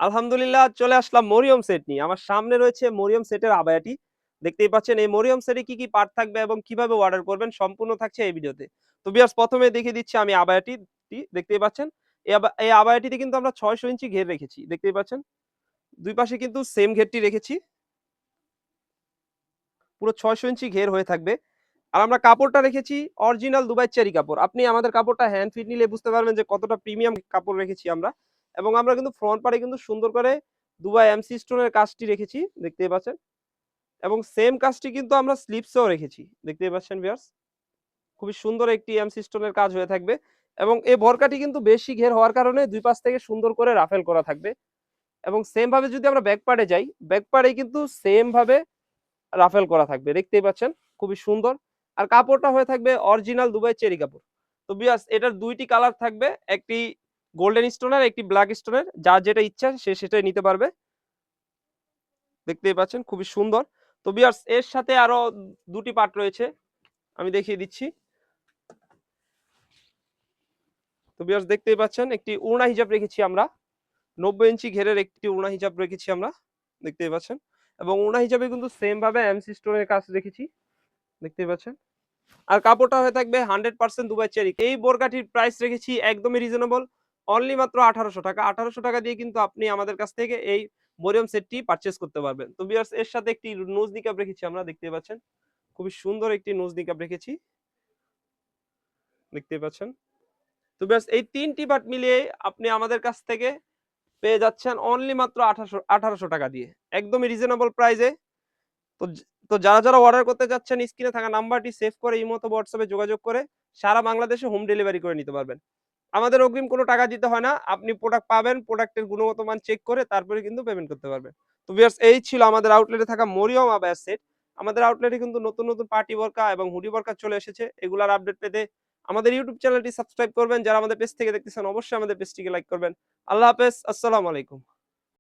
আলহামদুলিল্লাহ চলে আসলাম মরিয়ম সেট নিয়ে। আমার সামনে রয়েছে মরিয়ম সেটের আবায়াটি। দেখতেই পাচ্ছেন এই মরিয়ম সেটে কি, কি পার্ট থাকবে এবং কিভাবে অর্ডার করবেন সম্পূর্ণ থাকছে এই ভিডিওতে। তো ভিউয়ার্স ১ম এ দেখিয়ে দিচ্ছি আমি আবায়াটি দেখতেই পাচ্ছেন। এই আবায়াটিতে কিন্তু আমরা ৬০০ ইঞ্চি ঘের রেখেছি। দেখতেই পাচ্ছেন। ২ পাশে কিন্তু সেম ঘেরটি রেখেছি। পুরো ৬০০ ইঞ্চি ঘের হয়ে থাকবে। আর আমরা কাপড়টা রেখেছি অরিজিনাল দুবাই চেরি কাপড়। আপনি আমাদের কাপড়টা হ্যান্ড ফিট নিলে বুঝতে পারবেন যে কতটা প্রিমিয়াম কাপড় রেখেছি আমরা। এবং আমরা কিন্তু ফ্রন্ট পার্টে কিন্তু সুন্দর করে দুবাই এমসি স্টোনের কাজটি রেখেছি। দেখতেই পাচ্ছেন। এবং সেম কাজটি কিন্তু আমরা স্লিপসেও রেখেছি। দেখতেই পাচ্ছেন ভিউয়ার্স। খুবই সুন্দর একটি এমসি স্টোনের কাজ হয়ে থাকবে। এবং এই ভরকাটি কিন্তু বেশি ঘের হওয়ার কারণে ২ পাশ থেকে সুন্দর করে রাফেল করা থাকবে। এবং সেম ভাবে যদি আমরা ব্যাক পার্টে যাই, ব্যাক পার্টে কিন্তু সেম ভাবে রাফেল করা থাকবে। দেখতেই পাচ্ছেন খুবই সুন্দর। আর কাপড়টা হয়ে থাকবে অরিজিনাল দুবাই চেরি কাপড়। তো ভিউয়ার্স এটার ২ টি কালার থাকবে। একটি গোল্ডেন স্টোনের, একটি ব্ল্যাক স্টোনের। যার যেটা ইচ্ছা সে সেটাই নিতে পারবে। দেখতেই পাচ্ছেন খুবই সুন্দর। তো ভিউয়ার্স এর সাথে আরো ২ টি পার্ট রয়েছে। আমি দেখিয়ে দিচ্ছি। তো ভিউয়ার্স দেখতেই পাচ্ছেন একটি ওড়না হিজাব রেখেছি আমরা। ৯০ ইঞ্চি ঘেরের একটি ওড়না হিজাব রেখেছি আমরা। দেখতেই পাচ্ছেন। এবং ওড়না হিজাবে কিন্তু সেম ভাবে এমসি স্টোনের কাজ রেখেছি। দেখতেই পাচ্ছেন। আর কাপড়টা হয়ে থাকবে 100% দুবাই চেরি। এই বোরকাটির প্রাইস রেখেছি একদমই রিজনেবল। অনলি মাত্র ৳১৮০০। ৳১৮০০ দিয়ে কিন্তু আপনি আমাদের কাছ থেকে এই মরিয়ম সেটটি পারচেজ করতে পারবেন। তো ভিউয়ার্স এর সাথে একটি নোজ নিকাব রেখেছি আমরা দেখতেই পাচ্ছেন। খুবই সুন্দর একটি নোজ নিকাব রেখেছি। দেখতেই পাচ্ছেন। তো ভিউয়ার্স এই ৩ টি পার্ট মিলিয়ে আপনি আমাদের কাছ থেকে পেয়ে যাচ্ছেন অনলি মাত্র ৳১৮০০ দিয়ে। একদমই রিজনেবল প্রাইসে। তো যারা অর্ডার করতে চাচ্ছেন স্ক্রিনে থাকা নাম্বারটি সেভ করে ইমো অথবা হোয়াটসঅ্যাপে যোগাযোগ করে সারা বাংলাদেশে হোম ডেলিভারি করে নিতে পারবেন। আমাদের অগ্রিম কোনো টাকা দিতে হয় না। আপনি প্রোডাক্ট পাবেন, প্রোডাক্টের গুণগত মান চেক করে তারপরে কিন্তু পেমেন্ট করতে পারবেন। তো ভিউয়ার্স এই ছিল আমাদের আউটলেটে থাকা মরিয়ম আবায়া সেট। আমাদের আউটলেটে কিন্তু নতুন, নতুন পার্টি বোরকা এবং হুডি বোরকা চলে এসেছে। এগুলার আপডেট পেতে আমাদের ইউটিউব চ্যানেলটি সাবস্ক্রাইব করবেন। যারা আমাদের পেজ থেকে দেখতেছেন অবশ্যই আমাদের পেজটিকে লাইক করবেন। আল্লাহ হাফেজ। আসসালামু আলাইকুম।